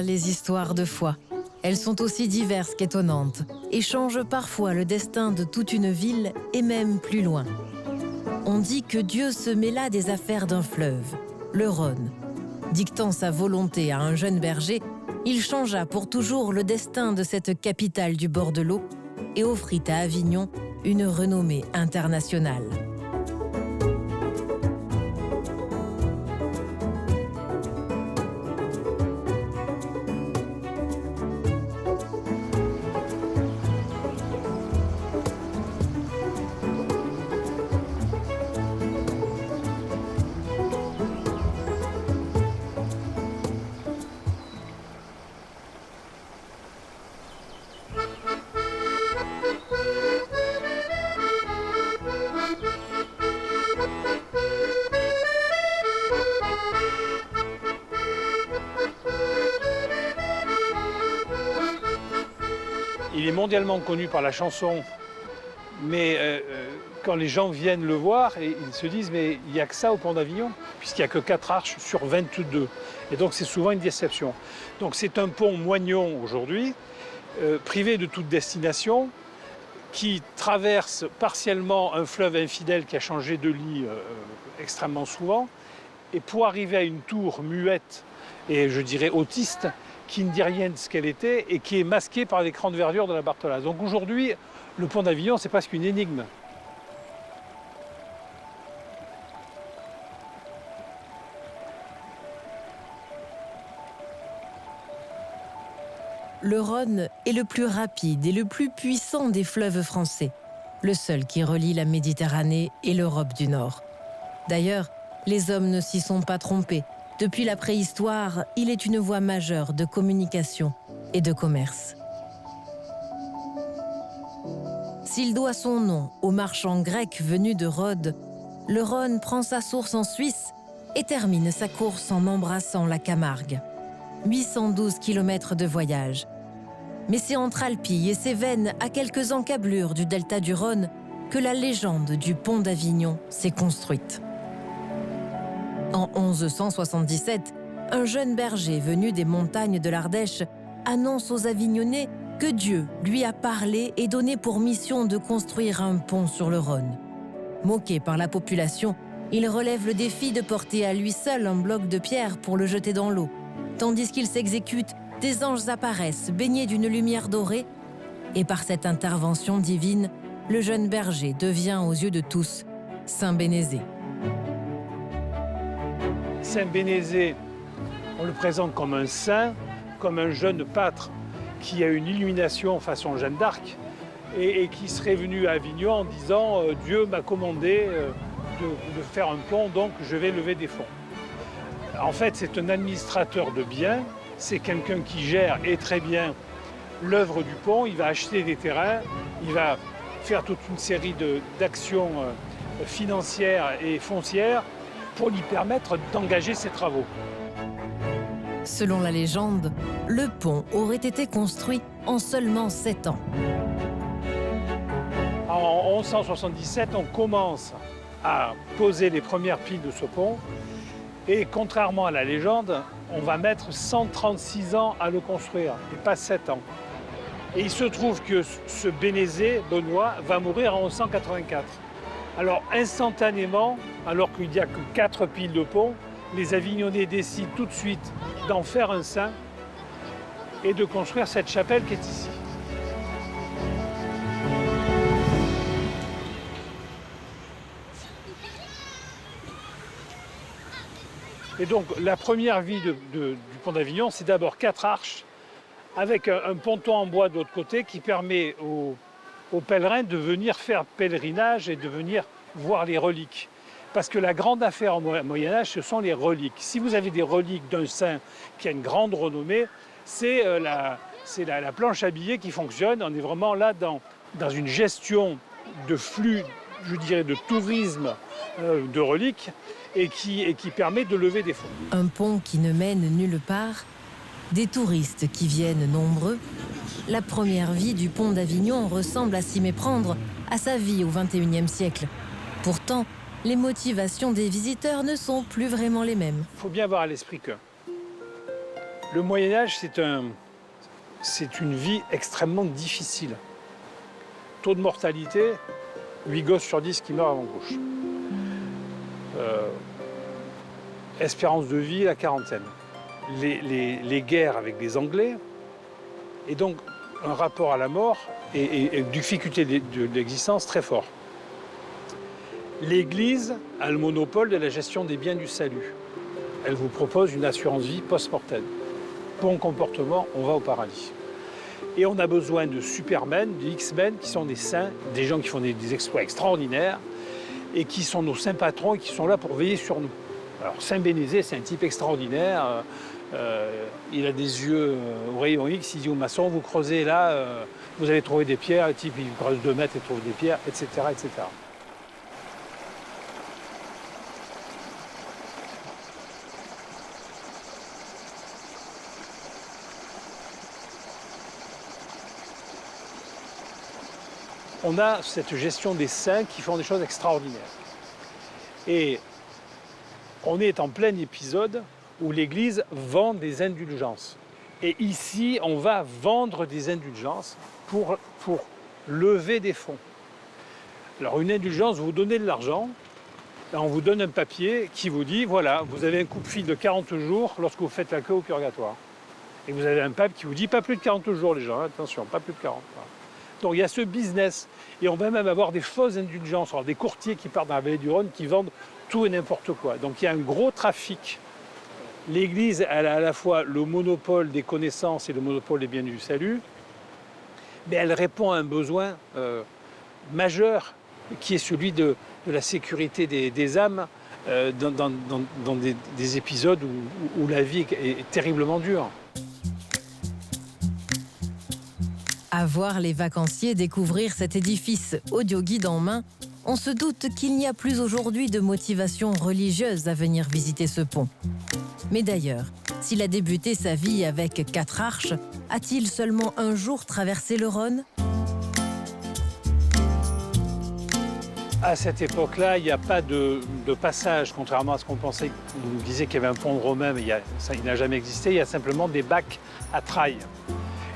les histoires de foi. Elles sont aussi diverses qu'étonnantes et changent parfois le destin de toute une ville et même plus loin. On dit que Dieu se mêla des affaires d'un fleuve, le Rhône. Dictant sa volonté à un jeune berger, il changea pour toujours le destin de cette capitale du bord de l'eau et offrit à Avignon une renommée internationale. Il est mondialement connu par la chanson, mais quand les gens viennent le voir, ils se disent mais il n'y a que ça au pont d'Avignon, puisqu'il n'y a que 4 arches sur 22. Et donc c'est souvent une déception. Donc c'est un pont moignon aujourd'hui, privé de toute destination, qui traverse partiellement un fleuve infidèle qui a changé de lit extrêmement souvent. Et pour arriver à une tour muette et je dirais autiste, qui ne dit rien de ce qu'elle était et qui est masquée par l'écran de verdure de la Bartholasse. Donc aujourd'hui, le pont d'Avignon, c'est presque une énigme. Le Rhône est le plus rapide et le plus puissant des fleuves français, le seul qui relie la Méditerranée et l'Europe du Nord. D'ailleurs, les hommes ne s'y sont pas trompés. Depuis la préhistoire, il est une voie majeure de communication et de commerce. S'il doit son nom aux marchands grecs venus de Rhodes, le Rhône prend sa source en Suisse et termine sa course en embrassant la Camargue. 812 km de voyage. Mais c'est entre Alpilles et Cévennes, à quelques encablures du delta du Rhône, que la légende du pont d'Avignon s'est construite. En 1177, un jeune berger venu des montagnes de l'Ardèche annonce aux Avignonnais que Dieu lui a parlé et donné pour mission de construire un pont sur le Rhône. Moqué par la population, il relève le défi de porter à lui seul un bloc de pierre pour le jeter dans l'eau. Tandis qu'il s'exécute, des anges apparaissent, baignés d'une lumière dorée, et par cette intervention divine, le jeune berger devient aux yeux de tous Saint Bénézé. Saint Bénézé, on le présente comme un saint, comme un jeune pâtre qui a une illumination façon Jeanne d'Arc et qui serait venu à Avignon en disant « Dieu m'a commandé de faire un pont, donc je vais lever des fonds ». En fait, c'est un administrateur de biens, c'est quelqu'un qui gère et très bien l'œuvre du pont. Il va acheter des terrains, il va faire toute une série d'actions financières et foncières pour lui permettre d'engager ses travaux. Selon la légende, le pont aurait été construit en seulement 7 ans. En 1177, on commence à poser les premières piles de ce pont. Et contrairement à la légende, on va mettre 136 ans à le construire, et pas 7 ans. Et il se trouve que ce Bénézé, Benoît, va mourir en 1184. Alors instantanément, alors qu'il n'y a que 4 piles de pont, les Avignonnais décident tout de suite d'en faire un saint et de construire cette chapelle qui est ici. Et donc la première vie du pont d'Avignon, c'est d'abord 4 arches avec un ponton en bois de l'autre côté qui permet aux pèlerins de venir faire pèlerinage et de venir voir les reliques. Parce que la grande affaire au Moyen-Âge, ce sont les reliques. Si vous avez des reliques d'un saint qui a une grande renommée, c'est la planche à billets qui fonctionne. On est vraiment là dans une gestion de flux, je dirais, de tourisme de reliques et qui permet de lever des fonds. Un pont qui ne mène nulle part, des touristes qui viennent nombreux. La première vie du pont d'Avignon ressemble à s'y méprendre à sa vie au XXIe siècle. Pourtant, les motivations des visiteurs ne sont plus vraiment les mêmes. Il faut bien avoir à l'esprit que Le Moyen-Âge, c'est une vie extrêmement difficile. Taux de mortalité, 8 gosses sur 10 qui meurent avant couche. Espérance de vie, la quarantaine. Les guerres avec les Anglais, et donc un rapport à la mort et difficulté de l'existence très fort. L'Église a le monopole de la gestion des biens du salut. Elle vous propose une assurance vie post-mortem. Bon comportement, on va au paradis. Et on a besoin de supermen, de X-men, qui sont des saints, des gens qui font des exploits extraordinaires, et qui sont nos saints patrons et qui sont là pour veiller sur nous. Alors Saint Bénézet, c'est un type extraordinaire. Il a des yeux au rayon X, il dit aux maçons, vous creusez là, vous allez trouver des pierres. Le type, il creuse 2 mètres et trouve des pierres, etc., etc. On a cette gestion des saints qui font des choses extraordinaires. Et on est en plein épisode où l'Église vend des indulgences. Et ici, on va vendre des indulgences pour lever des fonds. Alors une indulgence, vous donnez de l'argent, on vous donne un papier qui vous dit, voilà, vous avez un coup de fil de 40 jours lorsque vous faites la queue au purgatoire. Et vous avez un pape qui vous dit, pas plus de 40 jours les gens, attention, pas plus de 40. Voilà. Donc il y a ce business, et on va même avoir des fausses indulgences, alors des courtiers qui partent dans la vallée du Rhône qui vendent tout et n'importe quoi. Donc il y a un gros trafic. L'Église elle a à la fois le monopole des connaissances et le monopole des biens du salut, mais elle répond à un besoin majeur qui est celui de la sécurité des âmes dans des épisodes où la vie est terriblement dure. À voir les vacanciers découvrir cet édifice audioguide en main, on se doute qu'il n'y a plus aujourd'hui de motivation religieuse à venir visiter ce pont. Mais d'ailleurs, s'il a débuté sa vie avec 4 arches, a-t-il seulement un jour traversé le Rhône ? À cette époque-là, il n'y a pas de passage, contrairement à ce qu'on pensait. On nous disait qu'il y avait un pont romain, mais il n'a jamais existé. Il y a simplement des bacs à trailles.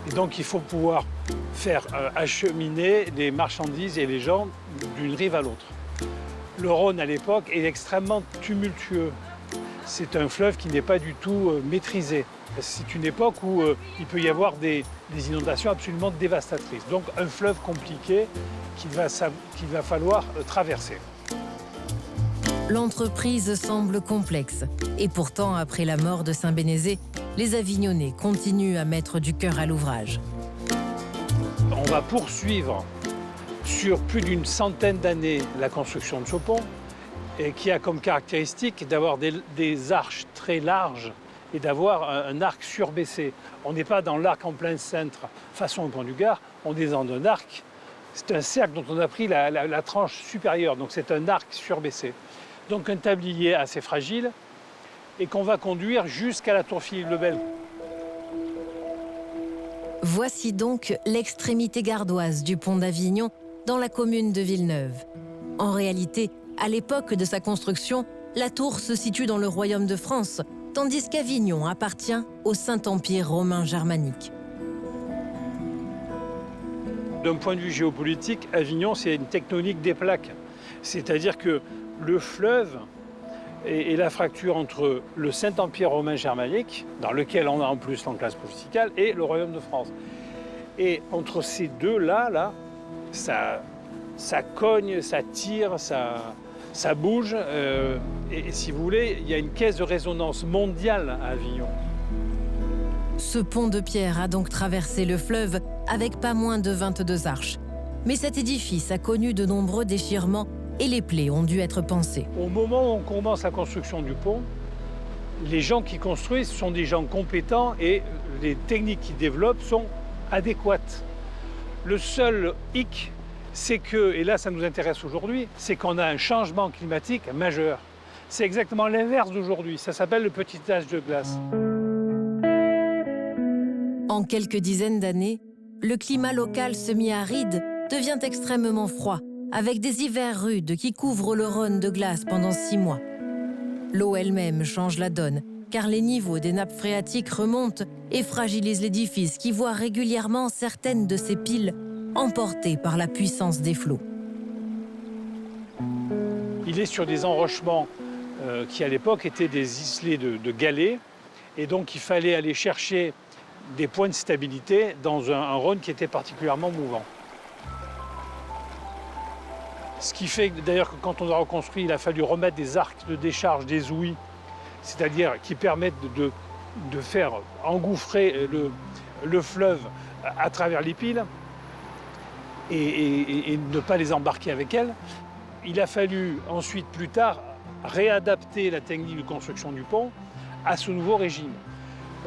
Et donc, il faut pouvoir faire acheminer les marchandises et les gens d'une rive à l'autre. Le Rhône, à l'époque, est extrêmement tumultueux. C'est un fleuve qui n'est pas du tout maîtrisé. C'est une époque où il peut y avoir des inondations absolument dévastatrices. Donc, un fleuve compliqué qu'il va falloir traverser. L'entreprise semble complexe. Et pourtant, après la mort de Saint Bénézet, les Avignonnais continuent à mettre du cœur à l'ouvrage. On va poursuivre sur plus d'une centaine d'années la construction de ce pont, et qui a comme caractéristique d'avoir des arches très larges et d'avoir un arc surbaissé. On n'est pas dans l'arc en plein cintre, façon au pont du Gard, on est dans un arc, c'est un cercle dont on a pris la tranche supérieure, donc c'est un arc surbaissé. Donc un tablier assez fragile, et qu'on va conduire jusqu'à la tour Philippe-le-Bel. Voici donc l'extrémité gardoise du pont d'Avignon dans la commune de Villeneuve. En réalité, à l'époque de sa construction, la tour se situe dans le royaume de France, tandis qu'Avignon appartient au Saint-Empire romain germanique. D'un point de vue géopolitique, Avignon, c'est une tectonique des plaques. C'est-à-dire que le fleuve et la fracture entre le Saint-Empire romain germanique, dans lequel on a en plus l'enclave pontificale, et le royaume de France. Et entre ces deux-là, ça cogne, ça tire, ça bouge. Et si vous voulez, il y a une caisse de résonance mondiale à Avignon. Ce pont de pierre a donc traversé le fleuve avec pas moins de 22 arches. Mais cet édifice a connu de nombreux déchirements et les plaies ont dû être pansées. Au moment où on commence la construction du pont, les gens qui construisent sont des gens compétents et les techniques qu'ils développent sont adéquates. Le seul hic, c'est que, et là ça nous intéresse aujourd'hui, c'est qu'on a un changement climatique majeur. C'est exactement l'inverse d'aujourd'hui, ça s'appelle le petit âge de glace. En quelques dizaines d'années, le climat local semi-aride devient extrêmement froid, avec des hivers rudes qui couvrent le Rhône de glace pendant 6 mois. L'eau elle-même change la donne car les niveaux des nappes phréatiques remontent et fragilisent l'édifice qui voit régulièrement certaines de ses piles emportées par la puissance des flots. Il est sur des enrochements qui à l'époque étaient des islets de galets, et donc il fallait aller chercher des points de stabilité dans un Rhône qui était particulièrement mouvant. Ce qui fait d'ailleurs que quand on a reconstruit, il a fallu remettre des arcs de décharge, des ouïes, c'est-à-dire qui permettent de faire engouffrer le fleuve à travers les piles et ne pas les embarquer avec elles. Il a fallu ensuite, plus tard, réadapter la technique de construction du pont à ce nouveau régime.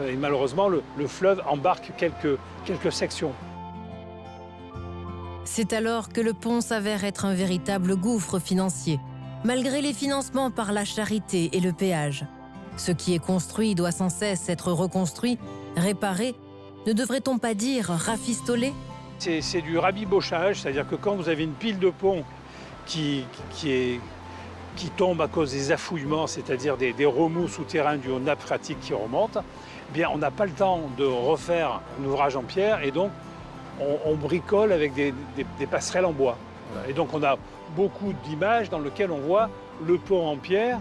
Et malheureusement, le fleuve embarque quelques sections. C'est alors que le pont s'avère être un véritable gouffre financier, malgré les financements par la charité et le péage. Ce qui est construit doit sans cesse être reconstruit, réparé. Ne devrait-on pas dire rafistolé? C'est du rabibochage, c'est-à-dire que quand vous avez une pile de pont qui tombe à cause des affouillements, c'est-à-dire des remous souterrains dus aux nappes phréatiques qui remontent, eh bien, on n'a pas le temps de refaire un ouvrage en pierre et donc on bricole avec des passerelles en bois. Et donc on a beaucoup d'images dans lesquelles on voit le pont en pierre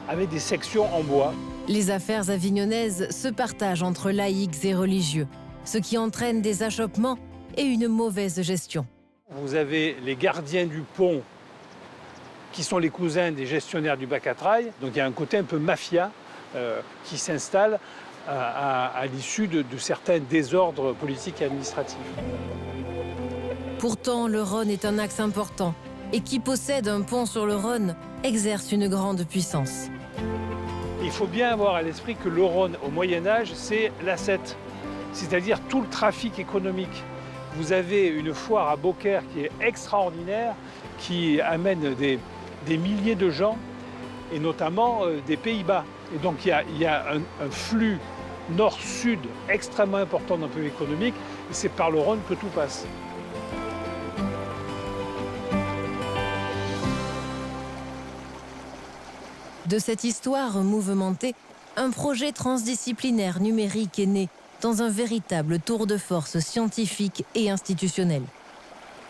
avec des sections en bois. Les affaires avignonnaises se partagent entre laïcs et religieux, ce qui entraîne des achoppements et une mauvaise gestion. Vous avez les gardiens du pont qui sont les cousins des gestionnaires du bac à traille. Donc il y a un côté un peu mafia qui s'installe à l'issue de certains désordres politiques et administratifs. Pourtant, le Rhône est un axe important et qui possède un pont sur le Rhône exerce une grande puissance. Il faut bien avoir à l'esprit que le Rhône, au Moyen-Âge, c'est l'asset, c'est-à-dire tout le trafic économique. Vous avez une foire à Beaucaire qui est extraordinaire, qui amène des milliers de gens, et notamment des Pays-Bas. Et donc il y a un flux nord-sud extrêmement important d'un point de vue économique, et c'est par le Rhône que tout passe. De cette histoire mouvementée, un projet transdisciplinaire numérique est né dans un véritable tour de force scientifique et institutionnel.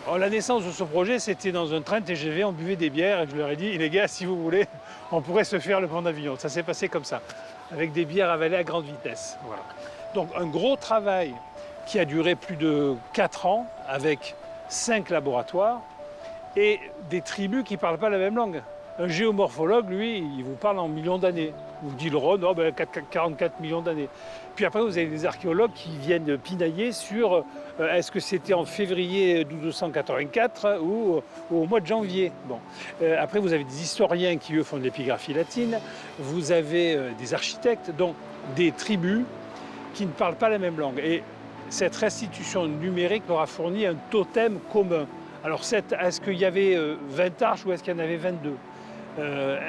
Alors, la naissance de ce projet, c'était dans un train TGV, on buvait des bières et je leur ai dit, les gars, si vous voulez, on pourrait se faire le pont d'Avignon. Ça s'est passé comme ça, avec des bières avalées à grande vitesse. Voilà. Donc un gros travail qui a duré plus de 4 ans, avec 5 laboratoires et des tribus qui ne parlent pas la même langue. Un géomorphologue, lui, il vous parle en millions d'années. Vous dit le Rhône, 44 millions d'années. Puis après, vous avez des archéologues qui viennent pinailler sur est-ce que c'était en février 1284 ou au mois de janvier. Bon. Après, vous avez des historiens qui, eux, font de l'épigraphie latine. Vous avez des architectes, donc des tribus qui ne parlent pas la même langue. Et cette restitution numérique leur a fourni un totem commun. Alors, est-ce qu'il y avait 20 arches ou est-ce qu'il y en avait 22 ?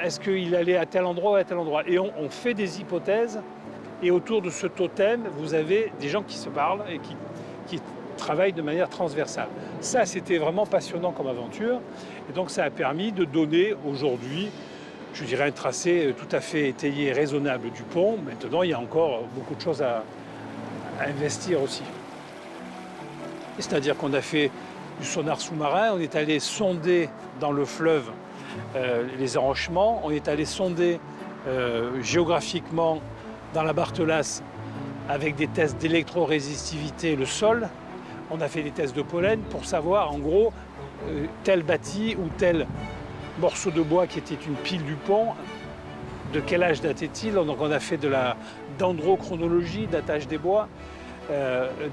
Est-ce qu'il allait à tel endroit ou à tel endroit? Et on fait des hypothèses, et autour de ce totem, vous avez des gens qui se parlent et qui travaillent de manière transversale. Ça, c'était vraiment passionnant comme aventure, et donc ça a permis de donner aujourd'hui, je dirais, un tracé tout à fait étayé et raisonnable du pont. Maintenant, il y a encore beaucoup de choses à investir aussi. C'est-à-dire qu'on a fait du sonar sous-marin, on est allé sonder dans le fleuve les enrochements, on est allé sonder géographiquement dans la Barthelasse avec des tests d'électrorésistivité le sol. On a fait des tests de pollen pour savoir en gros tel bâti ou tel morceau de bois qui était une pile du pont, de quel âge datait-il. Donc on a fait de la dendrochronologie, datage des bois.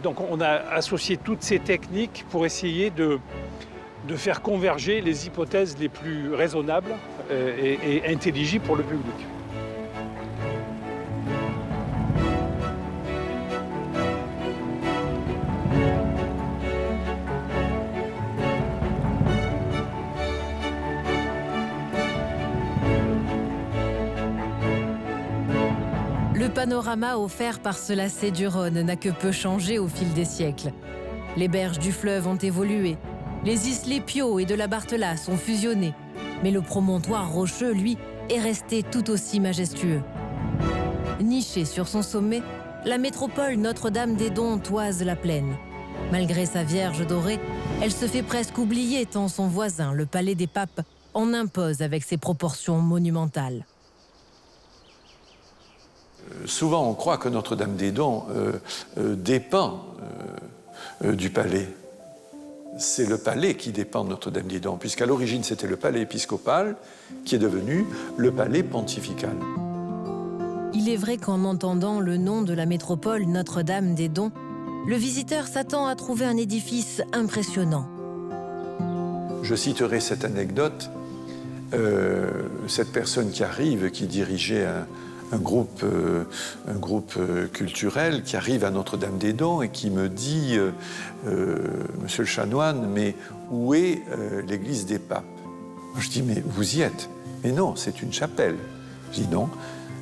Donc on a associé toutes ces techniques pour essayer de faire converger les hypothèses les plus raisonnables et intelligibles pour le public. Le panorama offert par ce lacet du Rhône n'a que peu changé au fil des siècles. Les berges du fleuve ont évolué. Les islets Piau et de la Barthelasse ont fusionné, mais le promontoire rocheux, lui, est resté tout aussi majestueux. Nichée sur son sommet, la métropole Notre-Dame-des-Dons toise la plaine. Malgré sa Vierge dorée, elle se fait presque oublier tant son voisin, le Palais des Papes, en impose avec ses proportions monumentales. Souvent, on croit que Notre-Dame-des-Dons dépend du palais. C'est le palais qui dépend de Notre-Dame-des-Dons, puisqu'à l'origine, c'était le palais épiscopal qui est devenu le palais pontifical. Il est vrai qu'en entendant le nom de la métropole Notre-Dame-des-Dons, le visiteur s'attend à trouver un édifice impressionnant. Je citerai cette anecdote. Cette personne qui arrive, qui dirigeait un groupe culturel, qui arrive à Notre-Dame-des-Dons et qui me dit Monsieur le chanoine, mais où est l'église des papes? Je dis, mais vous y êtes? Mais non, c'est une chapelle. Je dis non,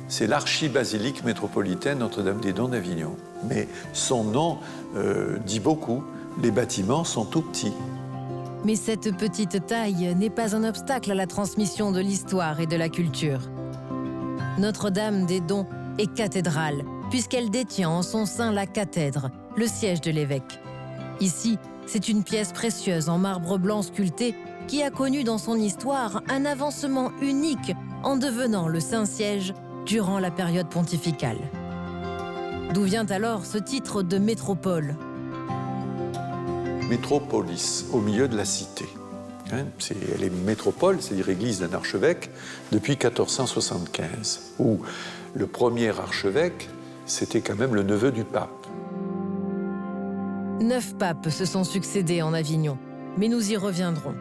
c'est l'archibasilique métropolitaine Notre-Dame-des-Dons d'Avignon. Mais son nom dit beaucoup, les bâtiments sont tout petits. Mais cette petite taille n'est pas un obstacle à la transmission de l'histoire et de la culture. Notre-Dame-des-Dons est cathédrale, puisqu'elle détient en son sein la cathèdre, le siège de l'évêque. Ici, c'est une pièce précieuse en marbre blanc sculpté qui a connu dans son histoire un avancement unique en devenant le Saint-Siège durant la période pontificale. D'où vient alors ce titre de métropole? Métropolis, au milieu de la cité. Elle est métropole, c'est-à-dire église d'un archevêque, depuis 1475, où le premier archevêque, c'était quand même le neveu du pape. 9 papes se sont succédés en Avignon, mais nous y reviendrons.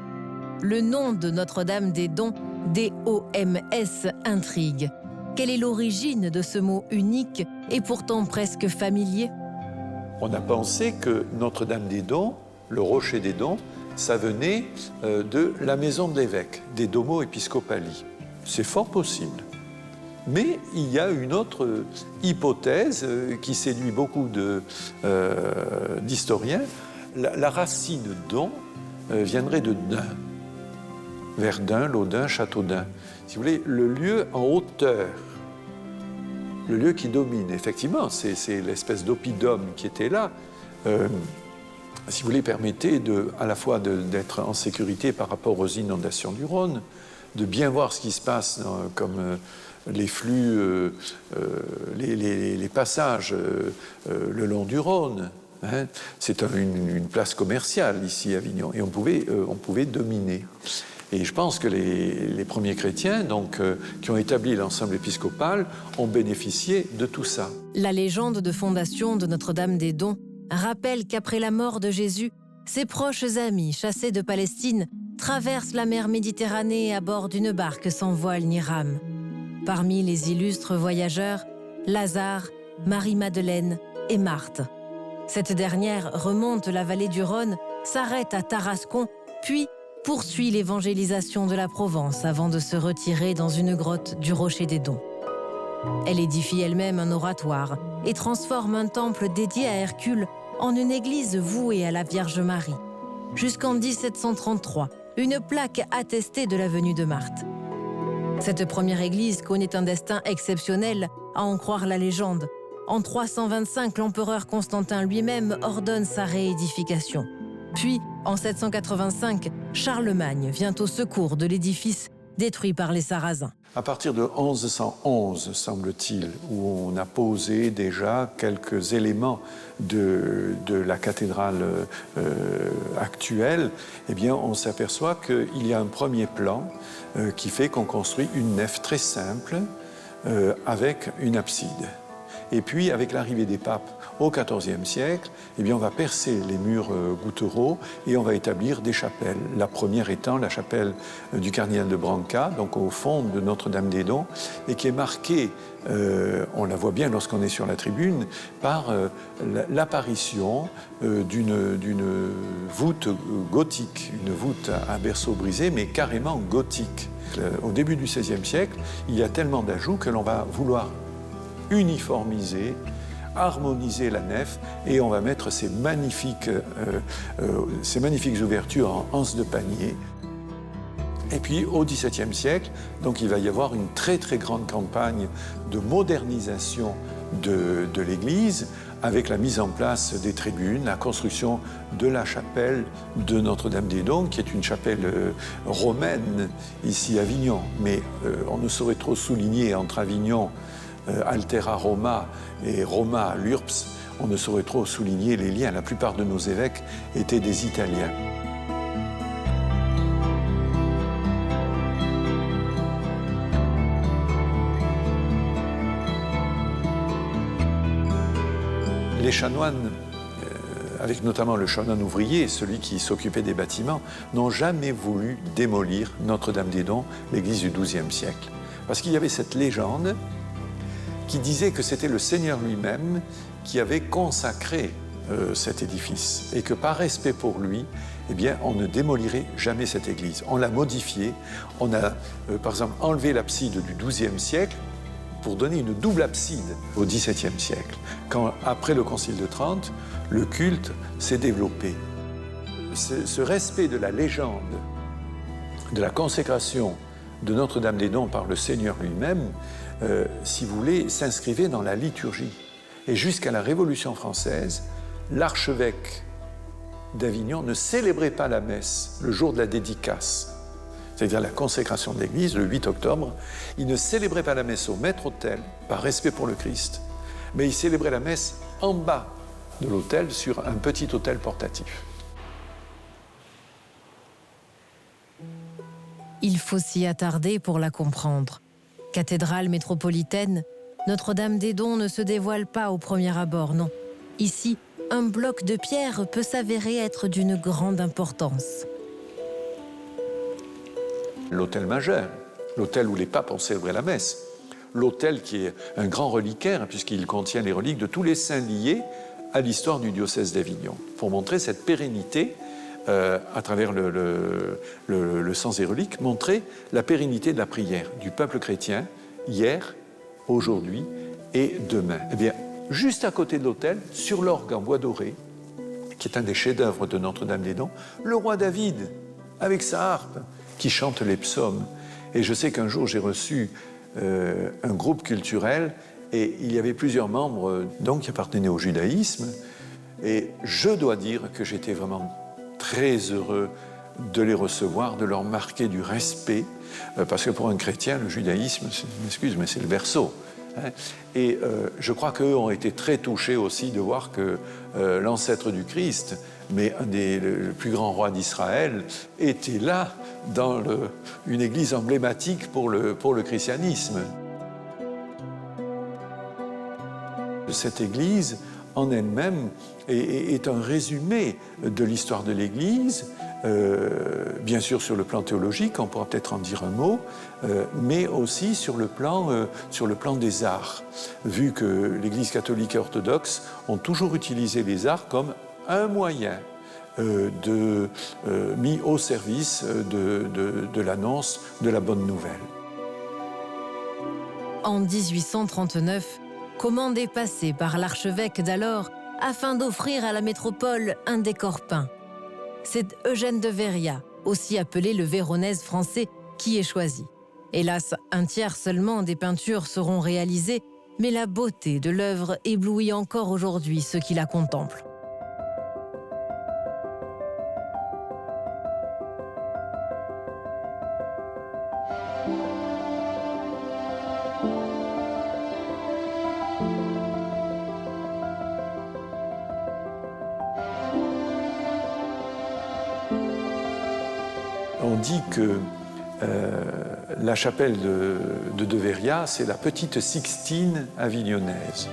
Le nom de Notre-Dame-des-Dons, D-O-M-S, intrigue. Quelle est l'origine de ce mot unique et pourtant presque familier? On a pensé que Notre-Dame-des-Dons, le rocher des Dons, ça venait de la maison de l'évêque, des Domo Episcopali. C'est fort possible. Mais il y a une autre hypothèse qui séduit beaucoup d'historiens. La racine don viendrait de Dain. Verdun, Laudun, Châteaudun. Si vous voulez, le lieu en hauteur, le lieu qui domine. Effectivement, c'est l'espèce d'oppidum qui était là. Si vous voulez, permettait à la fois d'être en sécurité par rapport aux inondations du Rhône, de bien voir ce qui se passe comme les flux, les passages le long du Rhône. C'est une place commerciale ici à Avignon et on pouvait dominer. Et je pense que les premiers chrétiens, donc, qui ont établi l'ensemble épiscopal, ont bénéficié de tout ça. La légende de fondation de Notre-Dame-des-Dons rappelle qu'après la mort de Jésus, ses proches amis, chassés de Palestine, traversent la mer Méditerranée à bord d'une barque sans voile ni rame. Parmi les illustres voyageurs, Lazare, Marie-Madeleine et Marthe. Cette dernière remonte la vallée du Rhône, s'arrête à Tarascon, puis poursuit l'évangélisation de la Provence avant de se retirer dans une grotte du Rocher des Dons. Elle édifie elle-même un oratoire et transforme un temple dédié à Hercule en une église vouée à la Vierge Marie. Jusqu'en 1733, une plaque attestait de la venue de Marthe. Cette première église connaît un destin exceptionnel, à en croire la légende. En 325, l'empereur Constantin lui-même ordonne sa réédification. Puis, en 785, Charlemagne vient au secours de l'édifice détruit par les Sarrasins. À partir de 1111, semble-t-il, où on a posé déjà quelques éléments de la cathédrale actuelle, eh bien, on s'aperçoit qu'il y a un premier plan qui fait qu'on construit une nef très simple avec une abside. Et puis, avec l'arrivée des papes au XIVe siècle, eh bien, on va percer les murs gouttereaux et on va établir des chapelles. La première étant la chapelle du cardinal de Branca, donc au fond de Notre-Dame-des-Dons, et qui est marquée, on la voit bien lorsqu'on est sur la tribune, par l'apparition d'une voûte gothique, une voûte à berceau brisé, mais carrément gothique. Au début du XVIe siècle, il y a tellement d'ajouts que l'on va vouloir uniformiser, harmoniser la nef et on va mettre ces magnifiques ouvertures en anse de panier. Et puis au XVIIe siècle, donc il va y avoir une très très grande campagne de modernisation de l'église, avec la mise en place des tribunes, la construction de la chapelle de Notre-Dame-des-Dons, qui est une chapelle romaine ici à Avignon. Mais on ne saurait trop souligner entre Avignon, Altera Roma, et Roma, l'Urps, on ne saurait trop souligner les liens. La plupart de nos évêques étaient des Italiens. Les chanoines, avec notamment le chanoine ouvrier, celui qui s'occupait des bâtiments, n'ont jamais voulu démolir Notre-Dame-des-Dons, l'église du XIIe siècle. Parce qu'il y avait cette légende qui disait que c'était le Seigneur lui-même qui avait consacré cet édifice et que par respect pour lui, eh bien, on ne démolirait jamais cette église. On l'a modifiée, on a par exemple enlevé l'abside du XIIe siècle pour donner une double abside au XVIIe siècle, quand, après le Concile de Trente, le culte s'est développé. Ce respect de la légende, de la consécration de Notre-Dame-des-Dons par le Seigneur lui-même, si vous voulez, s'inscrivait dans la liturgie. Et jusqu'à la Révolution française, l'archevêque d'Avignon ne célébrait pas la messe le jour de la dédicace, c'est-à-dire la consécration de l'Église, le 8 octobre, il ne célébrait pas la messe au maître-autel, par respect pour le Christ, mais il célébrait la messe en bas de l'autel, sur un petit autel portatif. Il faut s'y attarder pour la comprendre. Cathédrale métropolitaine, Notre-Dame-des-Dons ne se dévoile pas au premier abord, non. Ici, un bloc de pierre peut s'avérer être d'une grande importance. L'autel majeur, l'autel où les papes ont célébré la messe, l'autel qui est un grand reliquaire, puisqu'il contient les reliques de tous les saints liés à l'histoire du diocèse d'Avignon, pour montrer cette pérennité à travers le sens des reliques, montrer la pérennité de la prière du peuple chrétien, hier, aujourd'hui et demain. Eh bien, juste à côté de l'autel, sur l'orgue en bois doré, qui est un des chefs-d'œuvre de Notre-Dame-des-Dons, le roi David, avec sa harpe, qui chante les psaumes. Et je sais qu'un jour, j'ai reçu un groupe culturel et il y avait plusieurs membres donc, qui appartenaient au judaïsme. Et je dois dire que j'étais vraiment très heureux de les recevoir, de leur marquer du respect, parce que pour un chrétien, le judaïsme, excuse, mais c'est le berceau. Hein. Et je crois qu'eux ont été très touchés aussi de voir que l'ancêtre du Christ, mais le plus grand roi d'Israël, était là dans une église emblématique pour le christianisme. Cette église, en elle-même, est un résumé de l'histoire de l'Église, bien sûr sur le plan théologique, on pourra peut-être en dire un mot, mais aussi sur le plan des arts, vu que l'Église catholique et orthodoxe ont toujours utilisé les arts comme un moyen mis au service de l'annonce de la bonne nouvelle. En 1839, commande est passée par l'archevêque d'alors afin d'offrir à la métropole un décor peint. C'est Eugène de Véria, aussi appelé le Véronèse français, qui est choisi. Hélas, un tiers seulement des peintures seront réalisées, mais la beauté de l'œuvre éblouit encore aujourd'hui ceux qui la contemplent. On dit que la chapelle de Véria, c'est la petite Sixtine avignonnaise.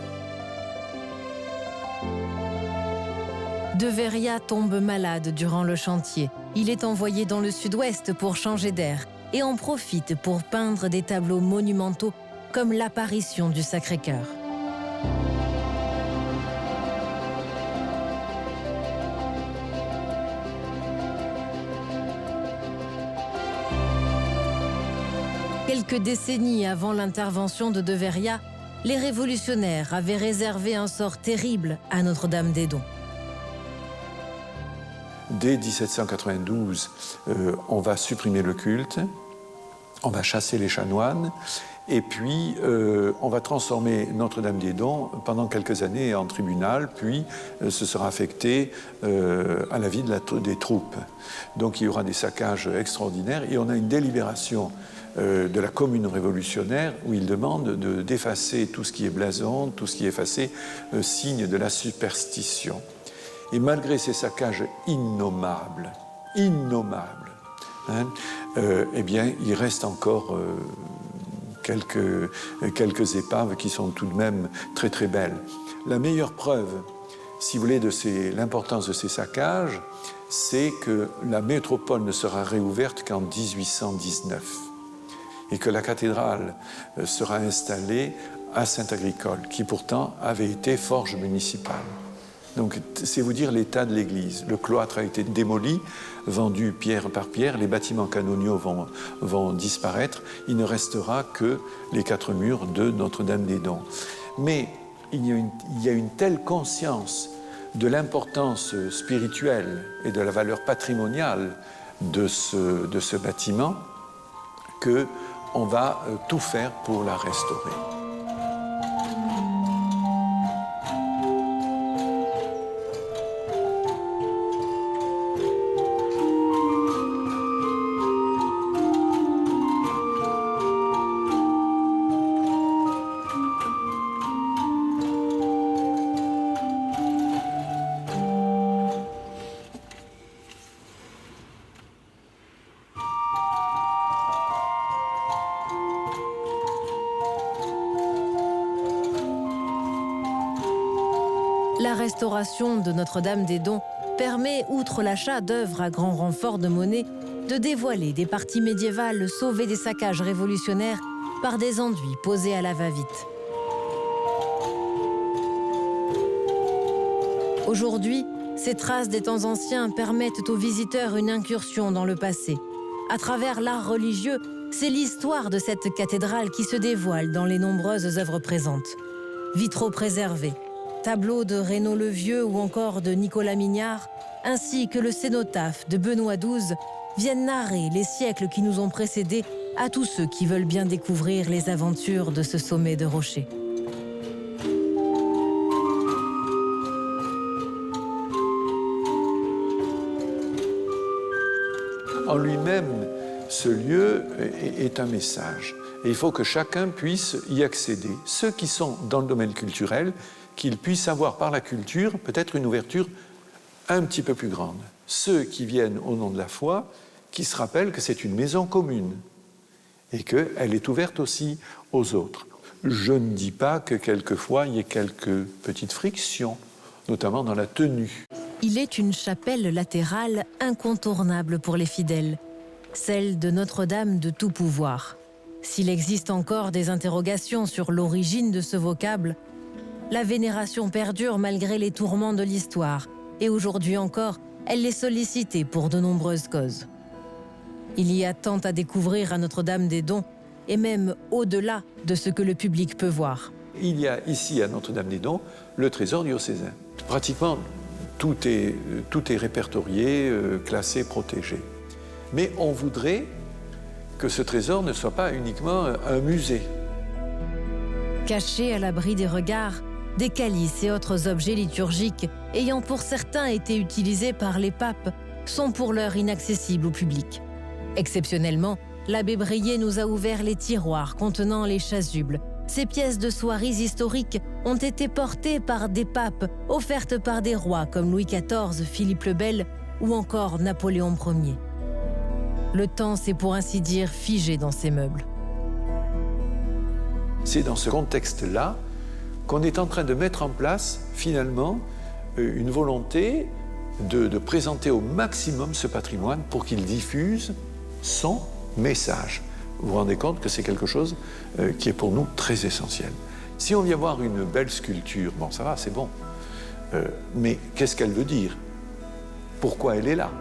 De Véria tombe malade durant le chantier. Il est envoyé dans le sud-ouest pour changer d'air et en profite pour peindre des tableaux monumentaux comme l'apparition du Sacré-Cœur. Quelques décennies avant l'intervention de Véria, les révolutionnaires avaient réservé un sort terrible à Notre-Dame-des-Dons. dès 1792, on va supprimer le culte, on va chasser les chanoines, et puis on va transformer Notre-Dame-des-Dons pendant quelques années en tribunal, puis ce sera affecté à la vie des troupes. Donc il y aura des saccages extraordinaires, et on a une délibération de la commune révolutionnaire où il demande d'effacer tout ce qui est blason, tout ce qui est effacé, signe de la superstition. Et malgré ces saccages innommables, hein, eh bien, il reste encore quelques épaves qui sont tout de même très très belles. La meilleure preuve, si vous voulez, de l'importance de ces saccages, c'est que la métropole ne sera réouverte qu'en 1819 et que la cathédrale sera installée à Saint-Agricole, qui pourtant avait été forge municipale. Donc, c'est vous dire l'état de l'église. Le cloître a été démoli, vendu pierre par pierre, les bâtiments canoniaux vont disparaître, il ne restera que les 4 murs de Notre-Dame-des-Dons. Mais il y a une telle conscience de l'importance spirituelle et de la valeur patrimoniale de ce bâtiment qu'on va tout faire pour la restaurer. La restauration de Notre-Dame-des-Dons permet, outre l'achat d'œuvres à grand renfort de monnaie, de dévoiler des parties médiévales sauvées des saccages révolutionnaires par des enduits posés à la va-vite. Aujourd'hui, ces traces des temps anciens permettent aux visiteurs une incursion dans le passé. À travers l'art religieux, c'est l'histoire de cette cathédrale qui se dévoile dans les nombreuses œuvres présentes. Vitraux préservés, tableaux de Reynaud le Vieux ou encore de Nicolas Mignard, ainsi que le cénotaphe de Benoît XII, viennent narrer les siècles qui nous ont précédés à tous ceux qui veulent bien découvrir les aventures de ce sommet de rocher. En lui-même, ce lieu est un message. Et il faut que chacun puisse y accéder. Ceux qui sont dans le domaine culturel, qu'ils puissent avoir par la culture peut-être une ouverture un petit peu plus grande. Ceux qui viennent au nom de la foi, qui se rappellent que c'est une maison commune et qu'elle est ouverte aussi aux autres. Je ne dis pas que quelquefois il y ait quelques petites frictions, notamment dans la tenue. Il est une chapelle latérale incontournable pour les fidèles, celle de Notre-Dame de tout pouvoir. S'il existe encore des interrogations sur l'origine de ce vocable, la vénération perdure malgré les tourments de l'histoire, et aujourd'hui encore, elle est sollicitée pour de nombreuses causes. Il y a tant à découvrir à Notre-Dame-des-Dons, et même au-delà de ce que le public peut voir. Il y a ici à Notre-Dame-des-Dons le trésor diocésain. Pratiquement tout est répertorié, classé, protégé. Mais on voudrait que ce trésor ne soit pas uniquement un musée. Cachés à l'abri des regards, des calices et autres objets liturgiques ayant pour certains été utilisés par les papes sont pour l'heure inaccessibles au public. Exceptionnellement, l'abbé Brier nous a ouvert les tiroirs contenant les chasubles. Ces pièces de soieries historiques ont été portées par des papes, offertes par des rois comme Louis XIV, Philippe le Bel ou encore Napoléon Ier. Le temps s'est pour ainsi dire figé dans ces meubles. C'est dans ce contexte-là qu'on est en train de mettre en place, finalement, une volonté de présenter au maximum ce patrimoine pour qu'il diffuse son message. Vous vous rendez compte que c'est quelque chose qui est pour nous très essentiel. Si on vient voir une belle sculpture, bon, ça va, c'est bon. Mais qu'est-ce qu'elle veut dire? Pourquoi elle est là?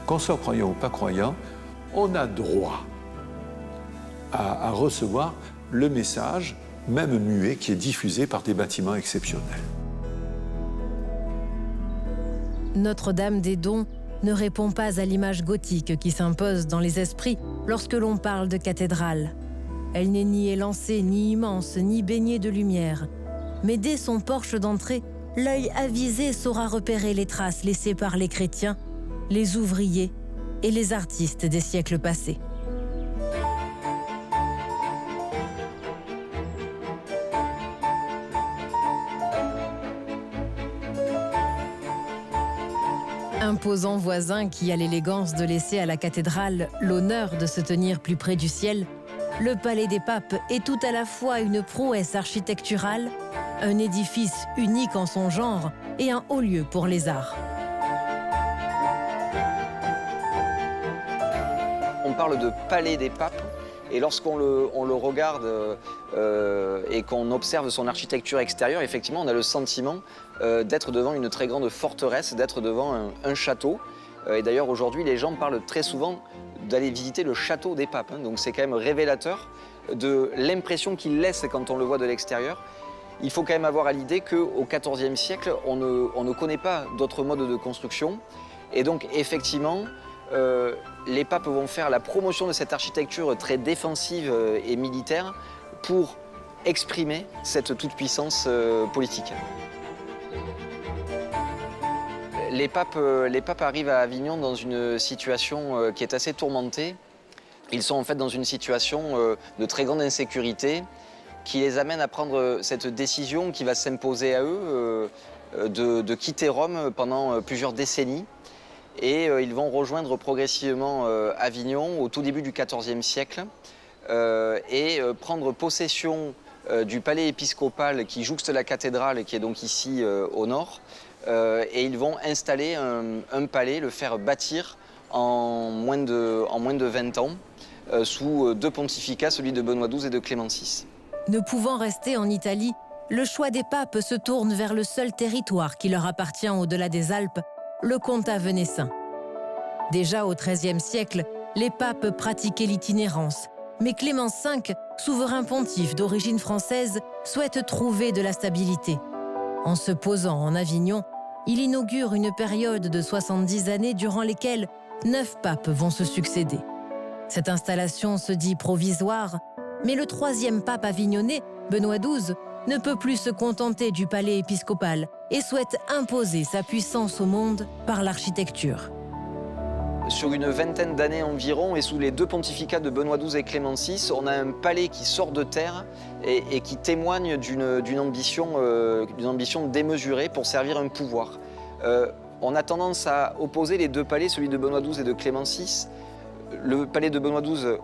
Qu'on soit croyant ou pas croyant, on a droit à recevoir le message, même muet, qui est diffusé par des bâtiments exceptionnels. Notre-Dame-des-Dons ne répond pas à l'image gothique qui s'impose dans les esprits lorsque l'on parle de cathédrale. Elle n'est ni élancée, ni immense, ni baignée de lumière. Mais dès son porche d'entrée, l'œil avisé saura repérer les traces laissées par les chrétiens, les ouvriers et les artistes des siècles passés. Imposant voisin qui a l'élégance de laisser à la cathédrale l'honneur de se tenir plus près du ciel, le Palais des Papes est tout à la fois une prouesse architecturale, un édifice unique en son genre et un haut lieu pour les arts. On parle de Palais des Papes, et lorsqu'on le regarde et qu'on observe son architecture extérieure, effectivement, on a le sentiment d'être devant une très grande forteresse, d'être devant un château. Et d'ailleurs, aujourd'hui, les gens parlent très souvent d'aller visiter le château des papes. Donc c'est quand même révélateur de l'impression qu'il laisse quand on le voit de l'extérieur. Il faut quand même avoir à l'idée qu'au XIVe siècle, on ne connaît pas d'autres modes de construction. Et donc, effectivement, les papes vont faire la promotion de cette architecture très défensive et militaire pour exprimer cette toute-puissance politique. Les papes arrivent à Avignon dans une situation qui est assez tourmentée. Ils sont en fait dans une situation de très grande insécurité qui les amène à prendre cette décision qui va s'imposer à eux de quitter Rome pendant plusieurs décennies. Et ils vont rejoindre progressivement Avignon au tout début du XIVe siècle et prendre possession du palais épiscopal qui jouxte la cathédrale, qui est donc ici au nord. Et ils vont installer un palais, le faire bâtir en moins de 20 ans, sous deux pontificats, celui de Benoît XII et de Clément VI. Ne pouvant rester en Italie, le choix des papes se tourne vers le seul territoire qui leur appartient au-delà des Alpes, le comtat venessin. Déjà au XIIIe siècle, les papes pratiquaient l'itinérance, mais Clément V, souverain pontife d'origine française, souhaite trouver de la stabilité. En se posant en Avignon, il inaugure une période de 70 années durant lesquelles 9 papes vont se succéder. Cette installation se dit provisoire, mais le troisième pape avignonnais, Benoît XII, ne peut plus se contenter du palais épiscopal et souhaite imposer sa puissance au monde par l'architecture. Sur une vingtaine d'années environ, et sous les deux pontificats de Benoît XII et Clément VI, on a un palais qui sort de terre et qui témoigne d'une ambition démesurée pour servir un pouvoir. On a tendance à opposer les deux palais, celui de Benoît XII et de Clément VI. Le palais de Benoît XII,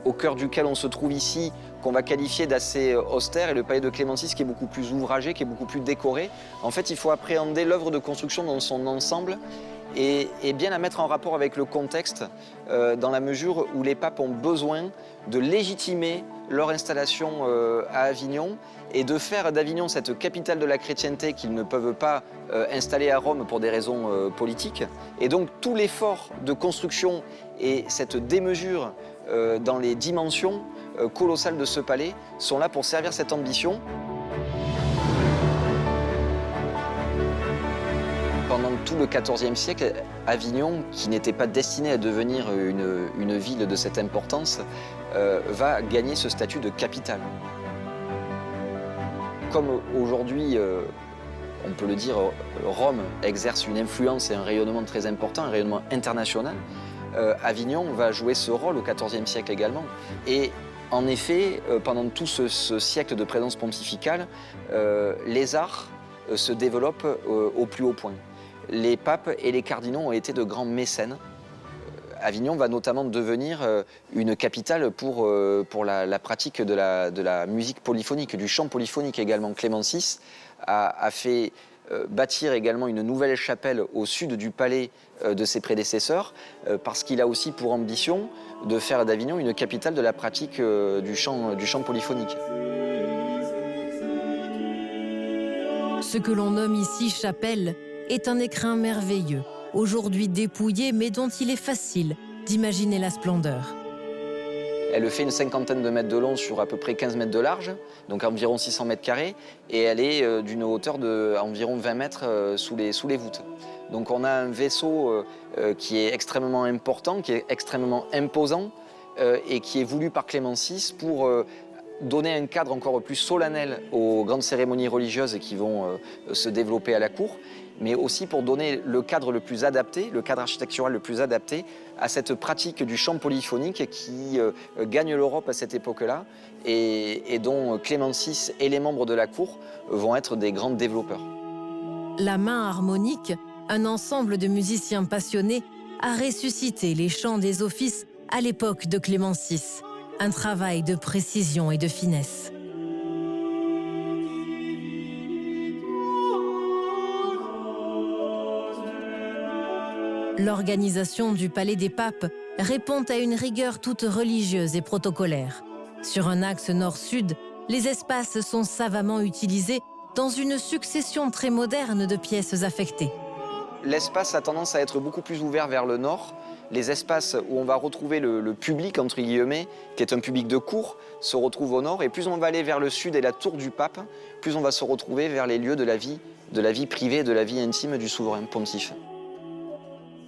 au cœur duquel on se trouve ici, qu'on va qualifier d'assez austère, et le palais de Clément VI qui est beaucoup plus ouvragé, qui est beaucoup plus décoré. En fait, il faut appréhender l'œuvre de construction dans son ensemble et bien la mettre en rapport avec le contexte, dans la mesure où les papes ont besoin de légitimer leur installation à Avignon et de faire d'Avignon cette capitale de la chrétienté qu'ils ne peuvent pas installer à Rome pour des raisons politiques. Et donc tout l'effort de construction et cette démesure dans les dimensions colossales de ce palais sont là pour servir cette ambition. Pendant tout le XIVe siècle, Avignon, qui n'était pas destinée à devenir une ville de cette importance, va gagner ce statut de capitale. Comme aujourd'hui, on peut le dire, Rome exerce une influence et un rayonnement très important, un rayonnement international, Avignon va jouer ce rôle au XIVe siècle également. Et en effet, pendant tout ce siècle de présence pontificale, les arts se développent au plus haut point. Les papes et les cardinaux ont été de grands mécènes. Avignon va notamment devenir une capitale pour la pratique de la musique polyphonique, du chant polyphonique également. Clément VI a fait bâtir également une nouvelle chapelle au sud du palais de ses prédécesseurs, parce qu'il a aussi pour ambition de faire d'Avignon une capitale de la pratique du chant polyphonique. Ce que l'on nomme ici chapelle est un écrin merveilleux, aujourd'hui dépouillé mais dont il est facile d'imaginer la splendeur. Elle fait une cinquantaine de mètres de long sur à peu près 15 mètres de large, donc environ 600 mètres carrés, et elle est d'une hauteur d'environ 20 mètres sous les voûtes. Donc on a un vaisseau qui est extrêmement important, qui est extrêmement imposant, et qui est voulu par Clément VI pour donner un cadre encore plus solennel aux grandes cérémonies religieuses qui vont se développer à la cour, mais aussi pour donner le cadre le plus adapté, le cadre architectural le plus adapté à cette pratique du chant polyphonique qui gagne l'Europe à cette époque-là et dont Clément VI et les membres de la cour vont être des grands développeurs. La main harmonique, un ensemble de musiciens passionnés, a ressuscité les chants des offices à l'époque de Clément VI. Un travail de précision et de finesse. L'organisation du Palais des Papes répond à une rigueur toute religieuse et protocolaire. Sur un axe nord-sud, les espaces sont savamment utilisés dans une succession très moderne de pièces affectées. L'espace a tendance à être beaucoup plus ouvert vers le nord. Les espaces où on va retrouver le public, entre guillemets, qui est un public de cour, se retrouvent au nord. Et plus on va aller vers le sud et la tour du pape, plus on va se retrouver vers les lieux de la vie privée, de la vie intime du souverain pontife.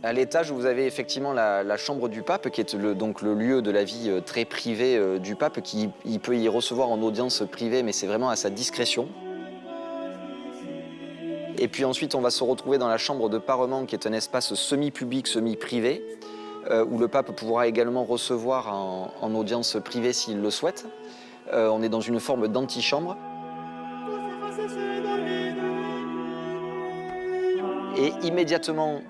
À l'étage, vous avez effectivement la chambre du pape, qui est donc le lieu de la vie très privée du pape, qui il peut y recevoir en audience privée, mais c'est vraiment à sa discrétion. Et puis ensuite, on va se retrouver dans la chambre de parement, qui est un espace semi-public, semi-privé, où le pape pourra également recevoir en audience privée s'il le souhaite. On est dans une forme d'antichambre. Et immédiatement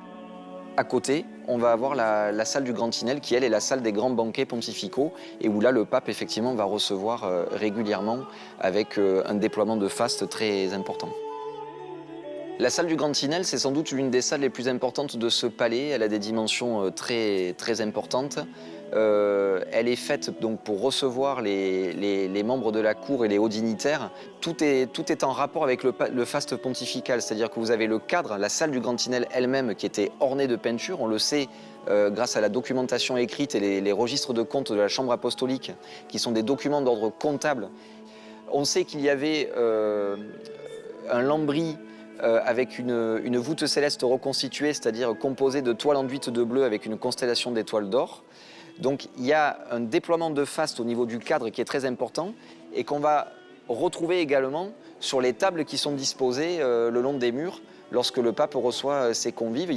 à côté, on va avoir la salle du Grand Tinel, qui elle est la salle des grands banquets pontificaux, et où là le pape effectivement va recevoir régulièrement avec un déploiement de faste très important. La salle du Grand Tinel, c'est sans doute l'une des salles les plus importantes de ce palais. Elle a des dimensions très, très importantes. Elle est faite donc pour recevoir les membres de la cour et les hauts dignitaires. Tout est en rapport avec le faste pontifical, c'est-à-dire que vous avez le cadre, la salle du Grand Tinel elle-même qui était ornée de peintures. On le sait grâce à la documentation écrite et les registres de comptes de la Chambre apostolique, qui sont des documents d'ordre comptable. On sait qu'il y avait un lambris avec une voûte céleste reconstituée, c'est-à-dire composée de toiles enduites de bleu avec une constellation d'étoiles d'or. Donc il y a un déploiement de faste au niveau du cadre qui est très important et qu'on va retrouver également sur les tables qui sont disposées le long des murs. Lorsque le pape reçoit ses convives,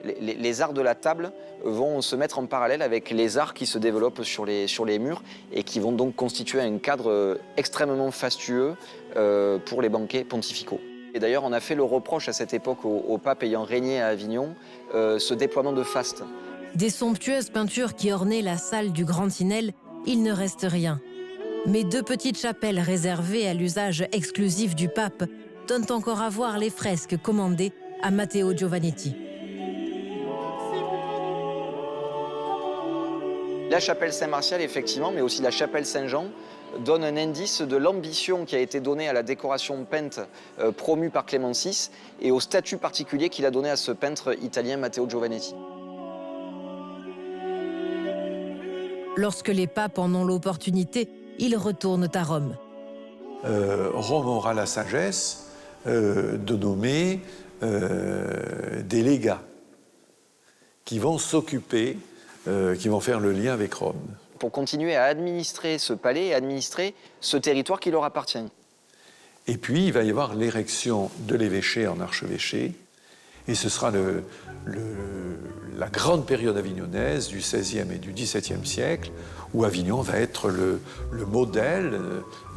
les arts de la table vont se mettre en parallèle avec les arts qui se développent sur les murs et qui vont donc constituer un cadre extrêmement fastueux pour les banquets pontificaux. Et d'ailleurs, on a fait le reproche à cette époque au pape ayant régné à Avignon, ce déploiement de faste. Des somptueuses peintures qui ornaient la salle du Grand Tinel, il ne reste rien. Mais deux petites chapelles réservées à l'usage exclusif du pape donnent encore à voir les fresques commandées à Matteo Giovannetti. La chapelle Saint-Martial, effectivement, mais aussi la chapelle Saint-Jean, donne un indice de l'ambition qui a été donnée à la décoration peinte promue par Clément VI et au statut particulier qu'il a donné à ce peintre italien Matteo Giovannetti. Lorsque les papes en ont l'opportunité, ils retournent à Rome. Rome aura la sagesse de nommer des légats qui vont s'occuper, qui vont faire le lien avec Rome. Pour continuer à administrer ce palais et administrer ce territoire qui leur appartient. Et puis, il va y avoir l'érection de l'évêché en archevêché, et ce sera la grande période avignonnaise du XVIe et du XVIIe siècle, où Avignon va être le modèle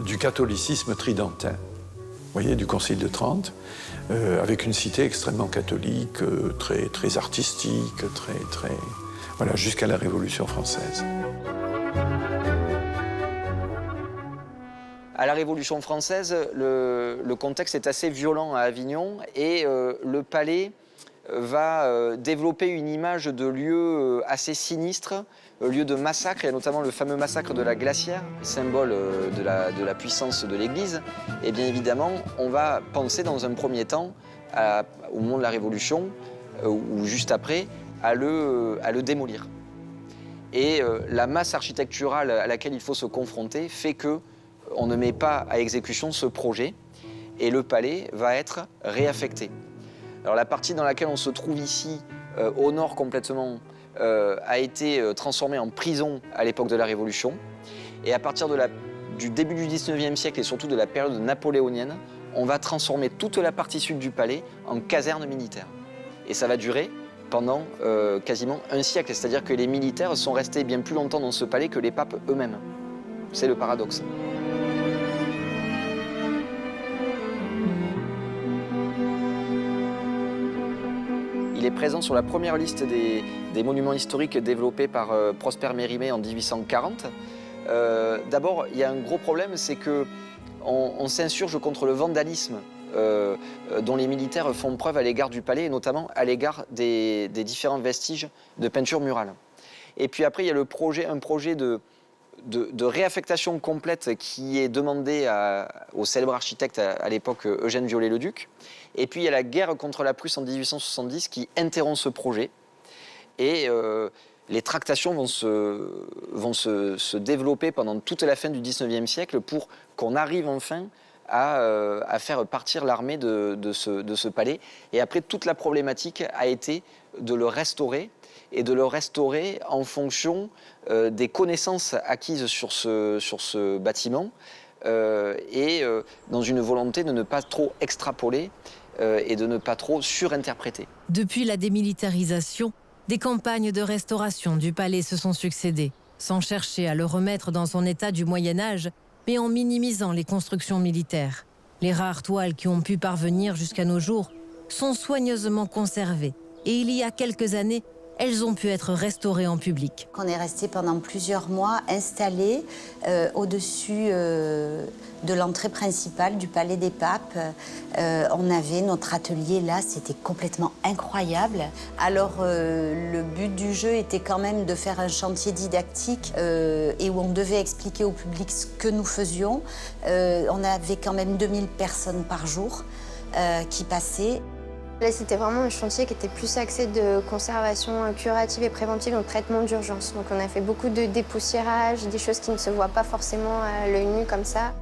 du catholicisme tridentin, vous voyez, du Concile de Trente, avec une cité extrêmement catholique, très, très artistique, voilà, jusqu'à la Révolution française. À la Révolution française, le contexte est assez violent à Avignon et le palais va développer une image de lieu assez sinistre, lieu de massacre. Il y a notamment le fameux massacre de la Glacière, symbole de la puissance de l'Église. Et bien évidemment, on va penser dans un premier temps, au moment de la Révolution, ou juste après, à le démolir. Et la masse architecturale à laquelle il faut se confronter fait qu'on ne met pas à exécution ce projet et le palais va être réaffecté. Alors la partie dans laquelle on se trouve ici, au nord complètement, a été transformée en prison à l'époque de la Révolution. Et à partir du début du 19e siècle et surtout de la période napoléonienne, on va transformer toute la partie sud du palais en caserne militaire. Et ça va durer pendant quasiment un siècle. C'est-à-dire que les militaires sont restés bien plus longtemps dans ce palais que les papes eux-mêmes. C'est le paradoxe. Il est présent sur la première liste des monuments historiques développés par Prosper Mérimée en 1840. D'abord, il y a un gros problème, c'est qu'on s'insurge contre le vandalisme dont les militaires font preuve à l'égard du palais, et notamment à l'égard des différents vestiges de peinture murale. Et puis après, il y a un projet de réaffectation complète qui est demandé au célèbre architecte à l'époque Eugène Viollet-le-Duc. Et puis il y a la guerre contre la Prusse en 1870 qui interrompt ce projet. Et les tractations vont se développer pendant toute la fin du 19e siècle pour qu'on arrive enfin à faire partir l'armée de ce palais. Et après, toute la problématique a été de le restaurer, et de le restaurer en fonction des connaissances acquises sur ce bâtiment et dans une volonté de ne pas trop extrapoler et de ne pas trop surinterpréter. Depuis la démilitarisation, des campagnes de restauration du palais se sont succédées, sans chercher à le remettre dans son état du Moyen-Âge, mais en minimisant les constructions militaires. Les rares toiles qui ont pu parvenir jusqu'à nos jours sont soigneusement conservées, et il y a quelques années, elles ont pu être restaurées en public. On est resté pendant plusieurs mois installés au-dessus de l'entrée principale du Palais des Papes. On avait notre atelier là, c'était complètement incroyable. Alors le but du jeu était quand même de faire un chantier didactique et où on devait expliquer au public ce que nous faisions. On avait quand même 2000 personnes par jour qui passaient. Là, c'était vraiment un chantier qui était plus axé de conservation curative et préventive, donc traitement d'urgence. Donc on a fait beaucoup de dépoussiérage, des choses qui ne se voient pas forcément à l'œil nu comme ça.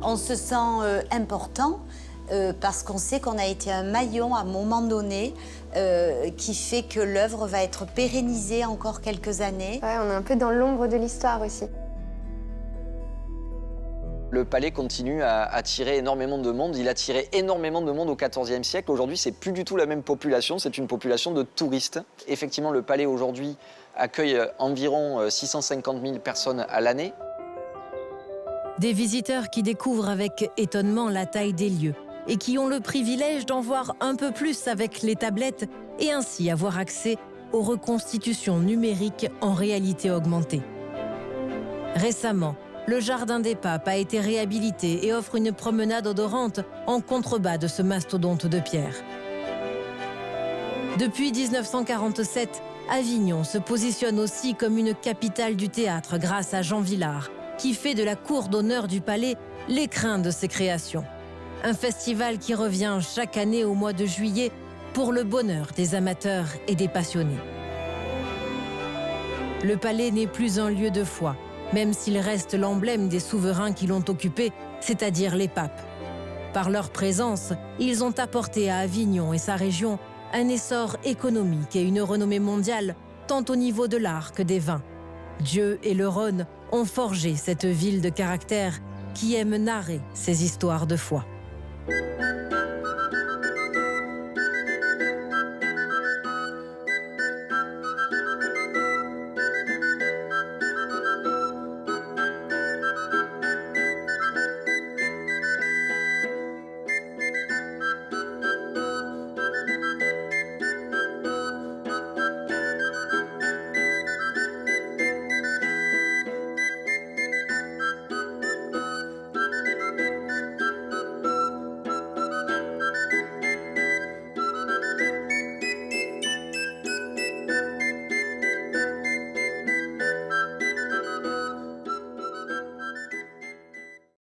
On se sent important parce qu'on sait qu'on a été un maillon à un moment donné qui fait que l'œuvre va être pérennisée encore quelques années. Ouais, on est un peu dans l'ombre de l'histoire aussi. Le palais continue à attirer énormément de monde. Il attirait énormément de monde au XIVe siècle. Aujourd'hui, c'est plus du tout la même population. C'est une population de touristes. Effectivement, le palais aujourd'hui accueille environ 650 000 personnes à l'année. Des visiteurs qui découvrent avec étonnement la taille des lieux et qui ont le privilège d'en voir un peu plus avec les tablettes et ainsi avoir accès aux reconstitutions numériques en réalité augmentée. Récemment, le Jardin des Papes a été réhabilité et offre une promenade odorante en contrebas de ce mastodonte de pierre. Depuis 1947, Avignon se positionne aussi comme une capitale du théâtre grâce à Jean Vilar, qui fait de la cour d'honneur du palais l'écrin de ses créations. Un festival qui revient chaque année au mois de juillet pour le bonheur des amateurs et des passionnés. Le palais n'est plus un lieu de foi, même s'il reste l'emblème des souverains qui l'ont occupé, c'est-à-dire les papes. Par leur présence, ils ont apporté à Avignon et sa région un essor économique et une renommée mondiale, tant au niveau de l'art que des vins. Dieu et le Rhône ont forgé cette ville de caractère qui aime narrer ses histoires de foi.